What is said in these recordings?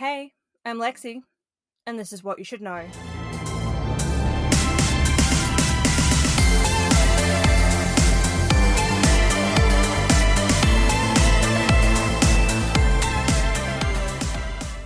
Hey, I'm Lexi, and this is what you should know.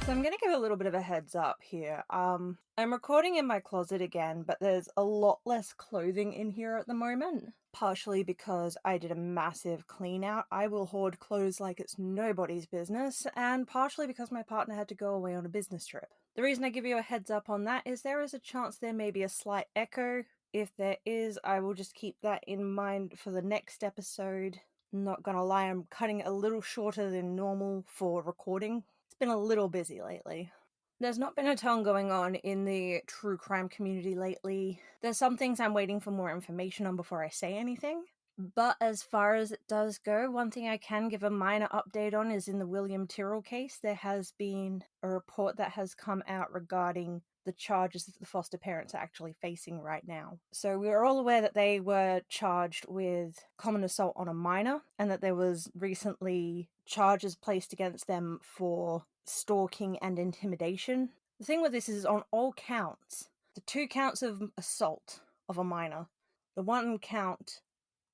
So I'm going to give a little bit of a heads up here. I'm recording in my closet again, but there's a lot less clothing in here at the moment. Partially because I did a massive clean out. I will hoard clothes like it's nobody's business, and partially because my partner had to go away on a business trip. The reason I give you a heads up on that is there is a chance there may be a slight echo. If there is, I will just keep that in mind for the next episode. Not gonna lie, I'm cutting it a little shorter than normal for recording. It's been a little busy lately. There's not been a ton going on in the true crime community lately. There's some things I'm waiting for more information on before I say anything. But as far as it does go, one thing I can give a minor update on is in the William Tyrrell case, there has been a report that has come out regarding the charges that the foster parents are actually facing right now. So we are all aware that they were charged with common assault on a minor, and that there was recently charges placed against them for stalking and intimidation. The thing with this is on all counts, the 2 counts of assault of a minor, the 1 count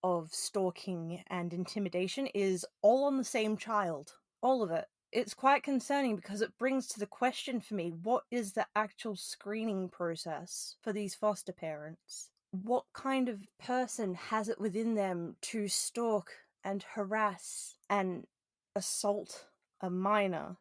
of stalking and intimidation is all on the same child. All of it. It's quite concerning because it brings to the question for me, what is the actual screening process for these foster parents? What kind of person has it within them to stalk and harass and assault a minor?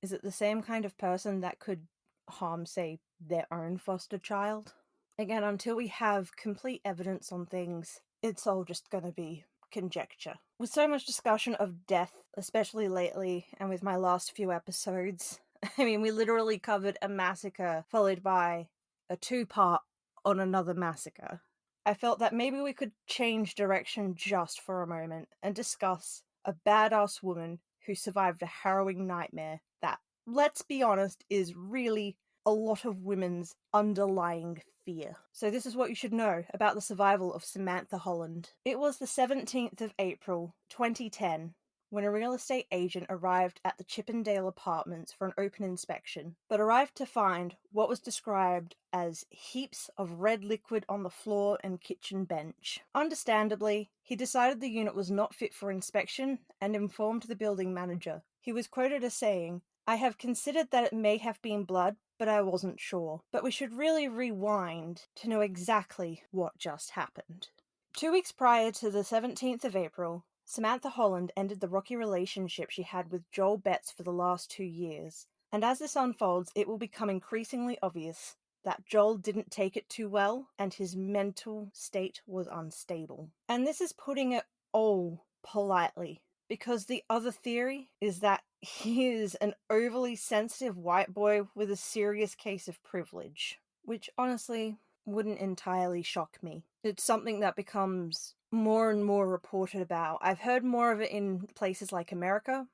Is it the same kind of person that could harm, say, their own foster child? Again, until we have complete evidence on things, it's all just gonna be conjecture. With so much discussion of death, especially lately, and with my last few episodes, I mean, we literally covered a massacre followed by a 2-part on another massacre. I felt that maybe we could change direction just for a moment and discuss a badass woman who survived a harrowing nightmare that, let's be honest, is really a lot of women's underlying fear. So this is what you should know about the survival of Samantha Holland. It was the 17th of April, 2010, when a real estate agent arrived at the Chippendale Apartments for an open inspection, but arrived to find what was described as heaps of red liquid on the floor and kitchen bench. Understandably, he decided the unit was not fit for inspection and informed the building manager. He was quoted as saying, "I have considered that it may have been blood, but I wasn't sure. But we should really rewind to know exactly what just happened." 2 weeks prior to the 17th of April, Samantha Holland ended the rocky relationship she had with Joel Betts for the last 2 years. And as this unfolds, it will become increasingly obvious that Joel didn't take it too well, and his mental state was unstable. And this is putting it all politely, because the other theory is that he is an overly sensitive white boy with a serious case of privilege, which honestly wouldn't entirely shock me. It's something that becomes more and more reported about. I've heard more of it in places like America,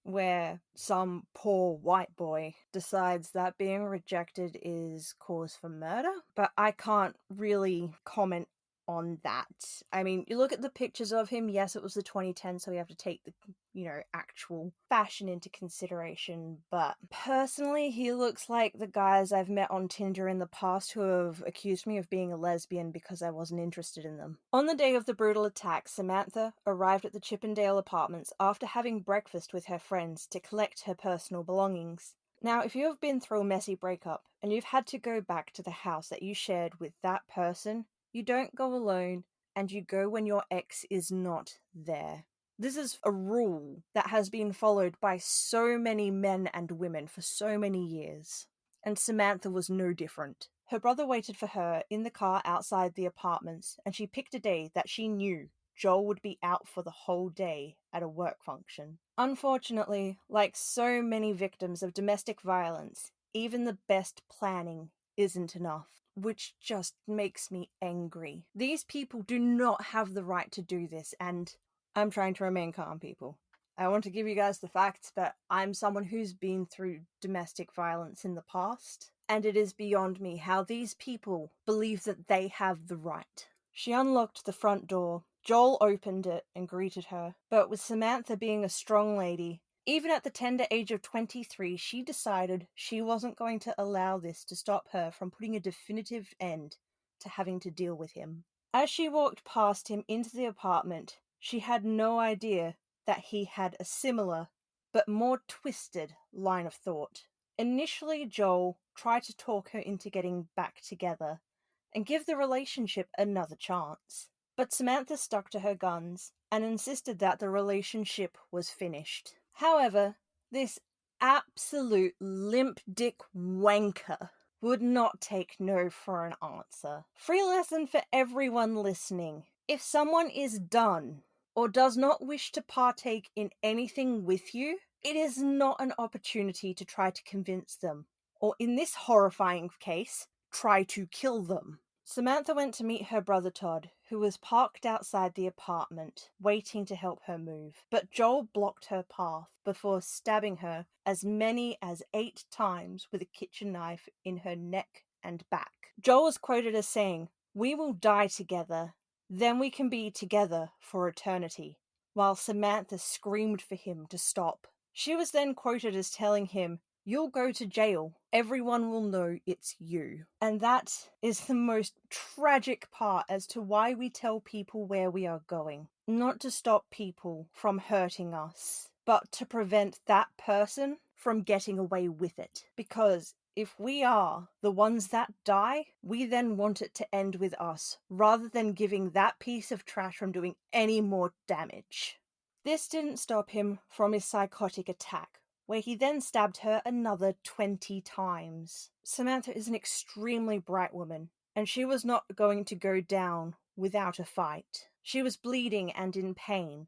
where some poor white boy decides that being rejected is cause for murder, but I can't really comment on that. I mean, you look at the pictures of him, yes, it was the 2010, so we have to take the, actual fashion into consideration, but personally, he looks like the guys I've met on Tinder in the past who have accused me of being a lesbian because I wasn't interested in them. On the day of the brutal attack, Samantha arrived at the Chippendale Apartments after having breakfast with her friends to collect her personal belongings. Now, if you have been through a messy breakup and you've had to go back to the house that you shared with that person, you don't go alone, and you go when your ex is not there. This is a rule that has been followed by so many men and women for so many years, and Samantha was no different. Her brother waited for her in the car outside the apartments, and she picked a day that she knew Joel would be out for the whole day at a work function. Unfortunately, like so many victims of domestic violence, even the best planning isn't enough, which just makes me angry. These people do not have the right to do this, and I'm trying to remain calm, people. I want to give you guys the facts, but I'm someone who's been through domestic violence in the past, and it is beyond me how these people believe that they have the right. She unlocked the front door. Joel opened it and greeted her, but with Samantha being a strong lady Even at the tender age of 23, she decided she wasn't going to allow this to stop her from putting a definitive end to having to deal with him. As she walked past him into the apartment, she had no idea that he had a similar, but more twisted, line of thought. Initially, Joel tried to talk her into getting back together and give the relationship another chance. But Samantha stuck to her guns and insisted that the relationship was finished. However, this absolute limp dick wanker would not take no for an answer. Free lesson for everyone listening. If someone is done or does not wish to partake in anything with you, it is not an opportunity to try to convince them, or in this horrifying case, try to kill them. Samantha went to meet her brother Todd, who was parked outside the apartment, waiting to help her move. But Joel blocked her path before stabbing her as many as 8 times with a kitchen knife in her neck and back. Joel was quoted as saying, "We will die together, then we can be together for eternity," while Samantha screamed for him to stop. She was then quoted as telling him, "You'll go to jail. Everyone will know it's you." And that is the most tragic part as to why we tell people where we are going. Not to stop people from hurting us, but to prevent that person from getting away with it. Because if we are the ones that die, we then want it to end with us, rather than giving that piece of trash from doing any more damage. This didn't stop him from his psychotic attack, where he then stabbed her another 20 times. Samantha is an extremely bright woman, and she was not going to go down without a fight. She was bleeding and in pain,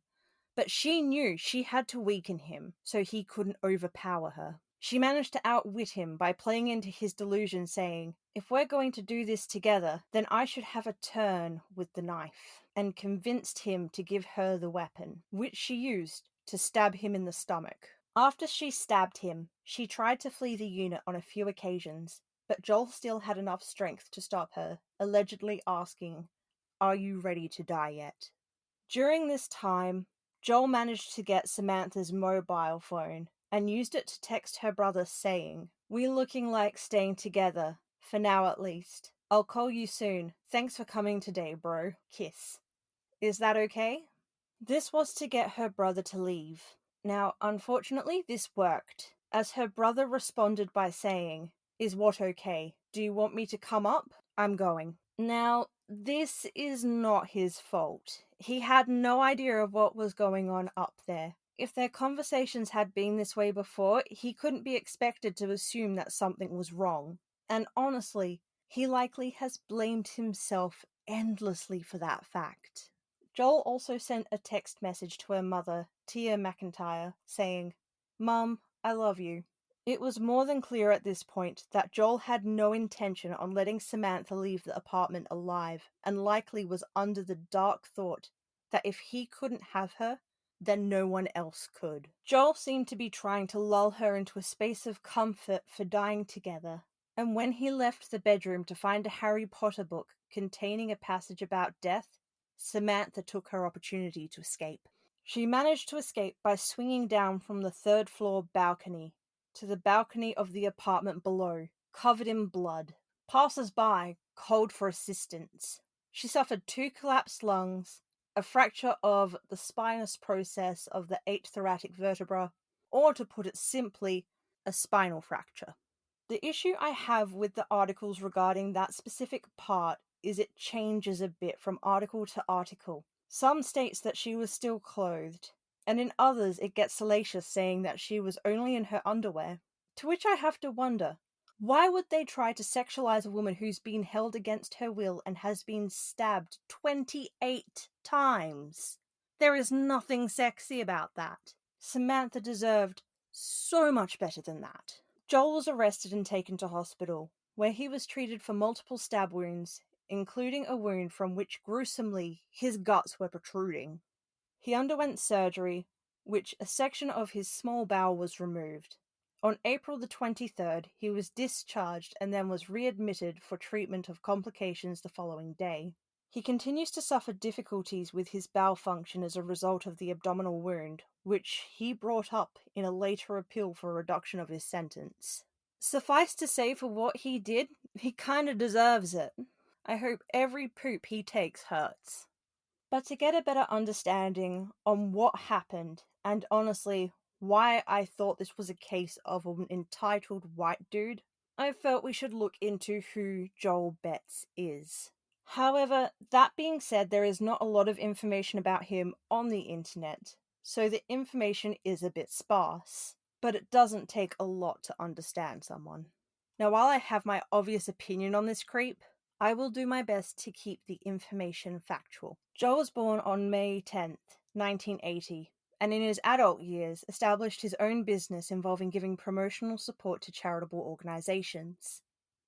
but she knew she had to weaken him so he couldn't overpower her. She managed to outwit him by playing into his delusion, saying, "If we're going to do this together, then I should have a turn with the knife," and convinced him to give her the weapon, which she used to stab him in the stomach. After she stabbed him, she tried to flee the unit on a few occasions, but Joel still had enough strength to stop her, allegedly asking, "Are you ready to die yet?" During this time, Joel managed to get Samantha's mobile phone and used it to text her brother saying, "We looking like staying together, for now at least. I'll call you soon. Thanks for coming today, bro. Kiss. Is that okay?" This was to get her brother to leave. Now, unfortunately, this worked, as her brother responded by saying, "Is what okay? Do you want me to come up? I'm going." Now, this is not his fault. He had no idea of what was going on up there. If their conversations had been this way before, he couldn't be expected to assume that something was wrong. And honestly, he likely has blamed himself endlessly for that fact. Joel also sent a text message to her mother, Tia McIntyre, saying, "Mum, I love you." It was more than clear at this point that Joel had no intention on letting Samantha leave the apartment alive, and likely was under the dark thought that if he couldn't have her, then no one else could. Joel seemed to be trying to lull her into a space of comfort for dying together, and when he left the bedroom to find a Harry Potter book containing a passage about death, Samantha took her opportunity to escape. She managed to escape by swinging down from the 3rd floor balcony to the balcony of the apartment below, covered in blood. Passers-by called for assistance. She suffered 2 collapsed lungs, a fracture of the spinous process of the 8th thoracic vertebra, or to put it simply, a spinal fracture. The issue I have with the articles regarding that specific part is it changes a bit from article to article. Some states that she was still clothed, and in others it gets salacious saying that she was only in her underwear. To which I have to wonder, why would they try to sexualize a woman who's been held against her will and has been stabbed 28 times? There is nothing sexy about that. Samantha deserved so much better than that. Joel was arrested and taken to hospital, where he was treated for multiple stab wounds, including a wound from which gruesomely his guts were protruding. He underwent surgery, which a section of his small bowel was removed. On April the 23rd, he was discharged and then was readmitted for treatment of complications the following day. He continues to suffer difficulties with his bowel function as a result of the abdominal wound, which he brought up in a later appeal for a reduction of his sentence. Suffice to say, for what he did, he kinda deserves it. I hope every poop he takes hurts. But to get a better understanding on what happened, and honestly, why I thought this was a case of an entitled white dude, I felt we should look into who Joel Betts is. However, that being said, there is not a lot of information about him on the internet, so the information is a bit sparse, but it doesn't take a lot to understand someone. Now, while I have my obvious opinion on this creep, I will do my best to keep the information factual. Joel was born on May 10th, 1980, and in his adult years established his own business involving giving promotional support to charitable organizations.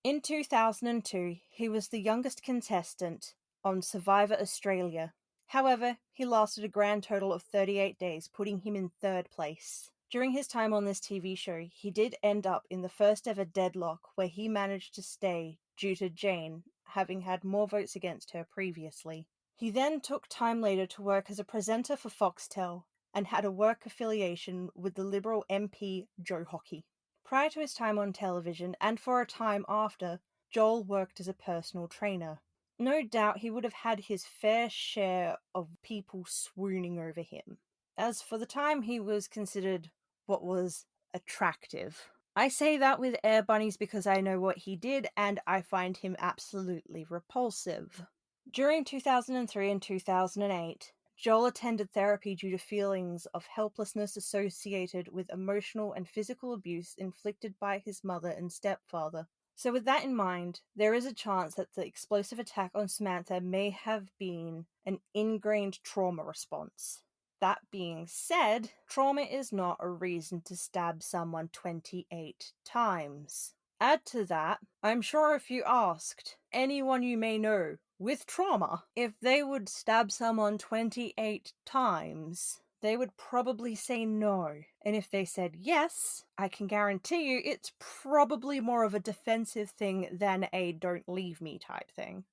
In 2002, he was the youngest contestant on Survivor Australia. However, he lasted a grand total of 38 days, putting him in third place. During his time on this TV show, he did end up in the first ever deadlock where he managed to stay due to Jane having had more votes against her previously. He then took time later to work as a presenter for Foxtel and had a work affiliation with the Liberal MP Joe Hockey. Prior to his time on television, and for a time after, Joel worked as a personal trainer. No doubt he would have had his fair share of people swooning over him. As for the time, he was considered what was attractive. I say that with air bunnies because I know what he did, and I find him absolutely repulsive. During 2003 and 2008, Joel attended therapy due to feelings of helplessness associated with emotional and physical abuse inflicted by his mother and stepfather. So with that in mind, there is a chance that the explosive attack on Samantha may have been an ingrained trauma response. That being said, trauma is not a reason to stab someone 28 times. Add to that, I'm sure if you asked anyone you may know with trauma if they would stab someone 28 times, they would probably say no. And if they said yes, I can guarantee you it's probably more of a defensive thing than a don't leave me type thing.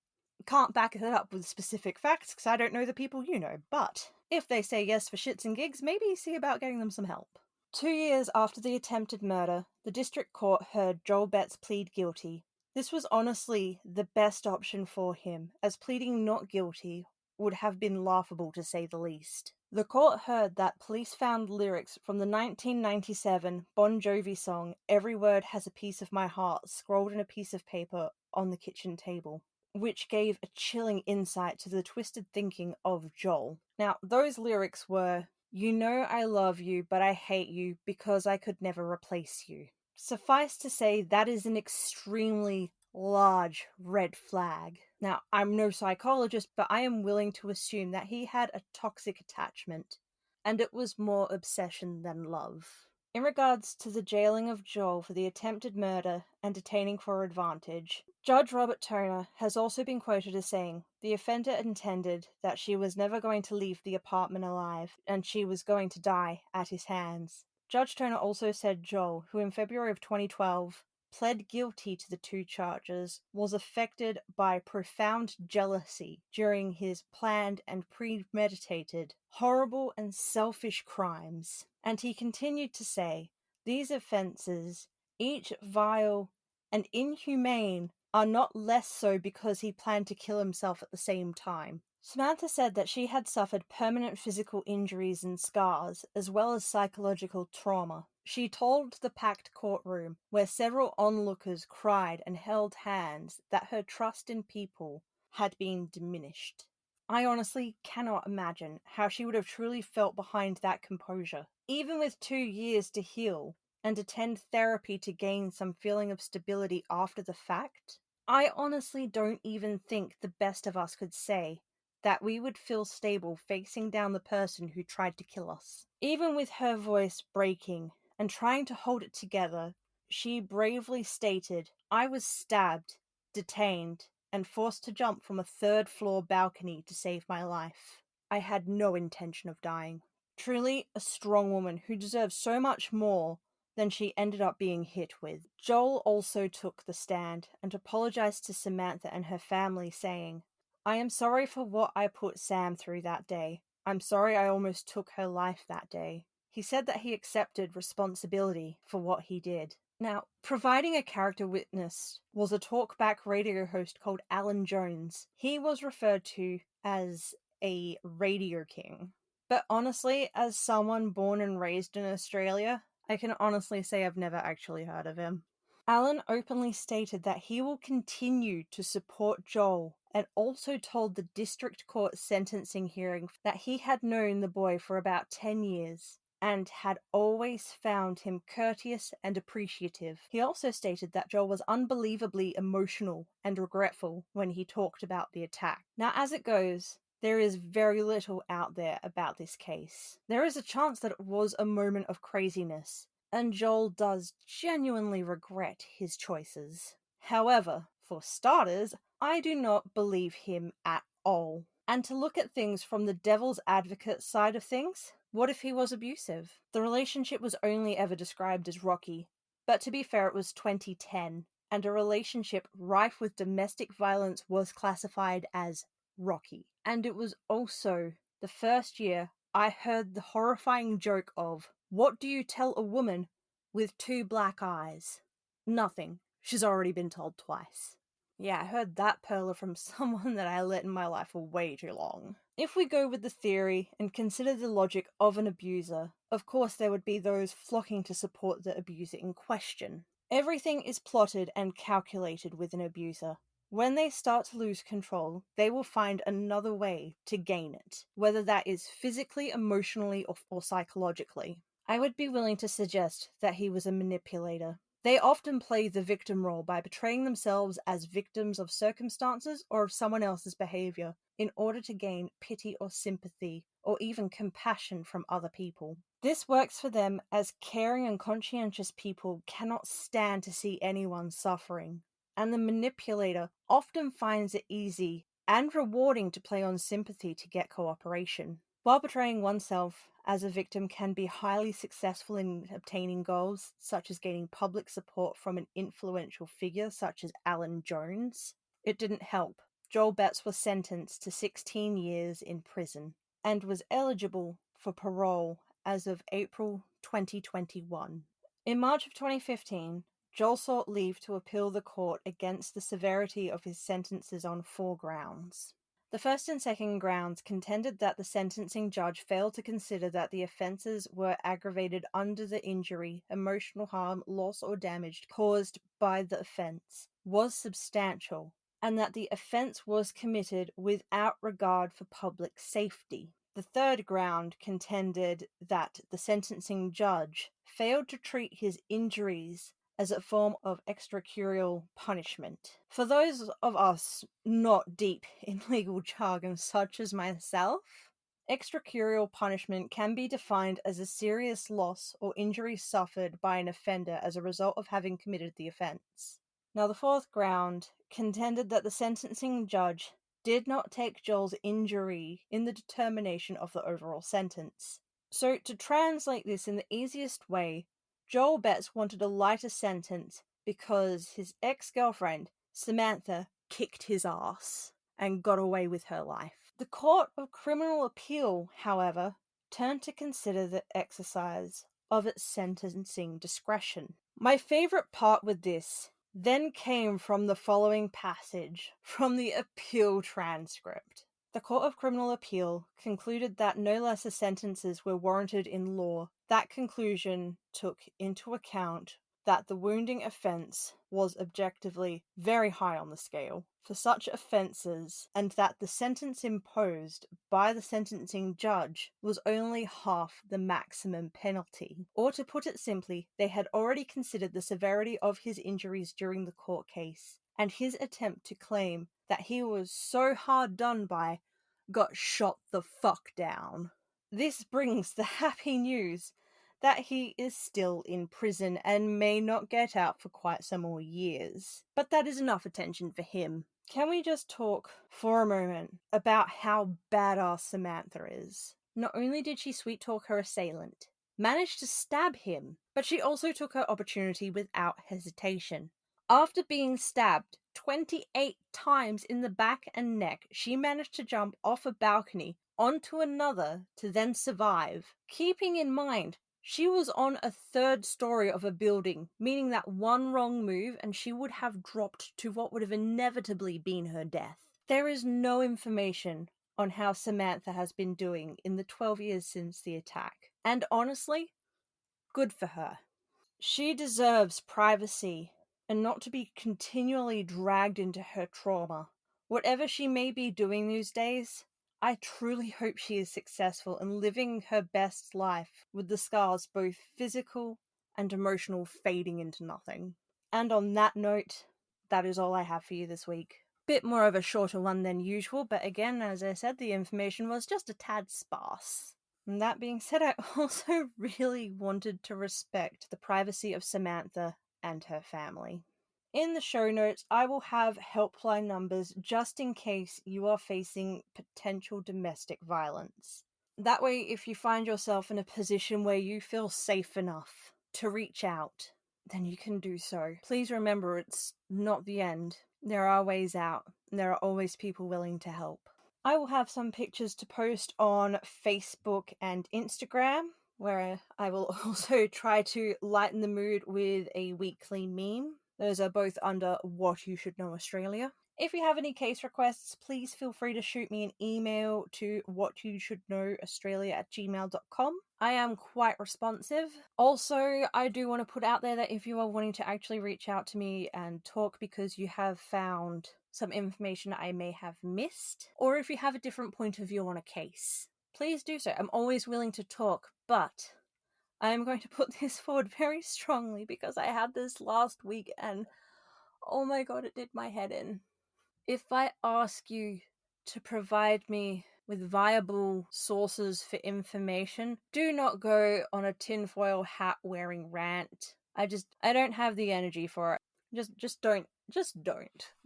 Can't back it up with specific facts because I don't know the people you know, but if they say yes for shits and gigs, maybe see about getting them some help. 2 years after the attempted murder, the district court heard Joel Betts plead guilty. This was honestly the best option for him, as pleading not guilty would have been laughable to say the least. The court heard that police found lyrics from the 1997 Bon Jovi song Every Word Has a Piece of My Heart scrolled in a piece of paper on the kitchen table, which gave a chilling insight to the twisted thinking of Joel. Now, those lyrics were, "You know I love you, but I hate you because I could never replace you." Suffice to say, that is an extremely large red flag. Now, I'm no psychologist, but I am willing to assume that he had a toxic attachment, and it was more obsession than love. In regards to the jailing of Joel for the attempted murder and detaining for advantage, Judge Robert Toner has also been quoted as saying, "The offender intended that she was never going to leave the apartment alive, and she was going to die at his hands." Judge Toner also said Joel, who in February of 2012 pled guilty to the 2 charges, was affected by profound jealousy during his planned and premeditated, horrible and selfish crimes. And he continued to say, "These offenses, each vile and inhumane, are not less so because he planned to kill himself at the same time." Samantha said that she had suffered permanent physical injuries and scars, as well as psychological trauma. She told the packed courtroom, where several onlookers cried and held hands, that her trust in people had been diminished. I honestly cannot imagine how she would have truly felt behind that composure. Even with 2 years to heal and attend therapy to gain some feeling of stability after the fact, I honestly don't even think the best of us could say that we would feel stable facing down the person who tried to kill us. Even with her voice breaking and trying to hold it together, she bravely stated, "I was stabbed, detained, and forced to jump from a 3rd-floor balcony to save my life. I had no intention of dying." Truly a strong woman who deserves so much more than she ended up being hit with. Joel also took the stand and apologized to Samantha and her family, saying, I am sorry for what I put Sam through that day. I'm sorry I almost took her life that day. He said that he accepted responsibility for what he did. Now, providing a character witness was a talkback radio host called Alan Jones. He was referred to as a radio king. But honestly, as someone born and raised in Australia, I can honestly say I've never actually heard of him. Alan openly stated that he will continue to support Joel and also told the district court sentencing hearing that he had known the boy for about 10 years and had always found him courteous and appreciative. He also stated that Joel was unbelievably emotional and regretful when he talked about the attack. Now, as it goes, there is very little out there about this case. There is a chance that it was a moment of craziness, and Joel does genuinely regret his choices. However, for starters, I do not believe him at all. And to look at things from the devil's advocate side of things, what if he was abusive? The relationship was only ever described as rocky, but to be fair, it was 2010, and a relationship rife with domestic violence was classified as rocky. And it was also the first year I heard the horrifying joke of, what do you tell a woman with two black eyes? Nothing. She's already been told twice. Yeah, I heard that perler from someone that I let in my life for way too long. If we go with the theory and consider the logic of an abuser, of course there would be those flocking to support the abuser in question. Everything is plotted and calculated with an abuser. When they start to lose control, they will find another way to gain it, whether that is physically, emotionally, or psychologically. I would be willing to suggest that he was a manipulator. They often play the victim role by portraying themselves as victims of circumstances or of someone else's behavior in order to gain pity or sympathy or even compassion from other people. This works for them as caring and conscientious people cannot stand to see anyone suffering, and the manipulator often finds it easy and rewarding to play on sympathy to get cooperation. While portraying oneself as a victim can be highly successful in obtaining goals, such as gaining public support from an influential figure such as Alan Jones, it didn't help. Joel Betts was sentenced to 16 years in prison and was eligible for parole as of April 2021. In March of 2015, Joel sought leave to appeal the court against the severity of his sentences on 4 grounds. The first and second grounds contended that the sentencing judge failed to consider that the offences were aggravated under the injury, emotional harm, loss, or damage caused by the offence was substantial, and that the offence was committed without regard for public safety. The third ground contended that the sentencing judge failed to treat his injuries as a form of extracurricular punishment. For those of us not deep in legal jargon such as myself, extracurricular punishment can be defined as a serious loss or injury suffered by an offender as a result of having committed the offence. Now, the fourth ground contended that the sentencing judge did not take Joel's injury in the determination of the overall sentence. So, to translate this in the easiest way, Joel Betts wanted a lighter sentence because his ex-girlfriend, Samantha, kicked his ass and got away with her life. The Court of Criminal Appeal, however, turned to consider the exercise of its sentencing discretion. My favourite part with this then came from the following passage from the appeal transcript. The Court of Criminal Appeal concluded that no lesser sentences were warranted in law. That conclusion took into account that the wounding offence was objectively very high on the scale for such offences, and that the sentence imposed by the sentencing judge was only half the maximum penalty. Or to put it simply, they had already considered the severity of his injuries during the court case, and his attempt to claim that he was so hard done by got shot the fuck down. This brings the happy news that he is still in prison and may not get out for quite some more years. But that is enough attention for him. Can we just talk for a moment about how badass Samantha is? Not only did she sweet talk her assailant, managed to stab him, but she also took her opportunity without hesitation. After being stabbed, 28 times in the back and neck, she managed to jump off a balcony onto another to then survive. Keeping in mind, she was on a third story of a building, meaning that one wrong move and she would have dropped to what would have inevitably been her death. There is no information on how Samantha has been doing in the 12 years since the attack. And honestly, good for her. She deserves privacy and not to be continually dragged into her trauma. Whatever she may be doing these days, I truly hope she is successful in living her best life with the scars, both physical and emotional, fading into nothing. And on that note, that is all I have for you this week. Bit more of a shorter one than usual, but again, as I said, the information was just a tad sparse. And that being said, I also really wanted to respect the privacy of Samantha and her family. In the show notes, I will have helpline numbers just in case you are facing potential domestic violence. That way, if you find yourself in a position where you feel safe enough to reach out, then you can do so. Please remember, it's not the end. There are ways out, and there are always people willing to help. I will have some pictures to post on Facebook and Instagram, where I will also try to lighten the mood with a weekly meme. Those are both under What You Should Know Australia. If you have any case requests, please feel free to shoot me an email to whatyoushouldknowaustralia@gmail.com. I am quite responsive. Also, I do want to put out there that if you are wanting to actually reach out to me and talk because you have found some information I may have missed, or if you have a different point of view on a case, please do so. I'm always willing to talk, but I am going to put this forward very strongly because I had this last week and oh my god, it did my head in. If I ask you to provide me with viable sources for information, do not go on a tinfoil hat wearing rant. I don't have the energy for it. Just don't.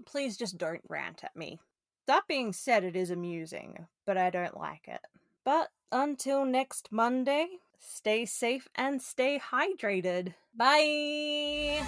Please just don't rant at me. That being said, it is amusing, but I don't like it. But until next Monday, stay safe and stay hydrated. Bye!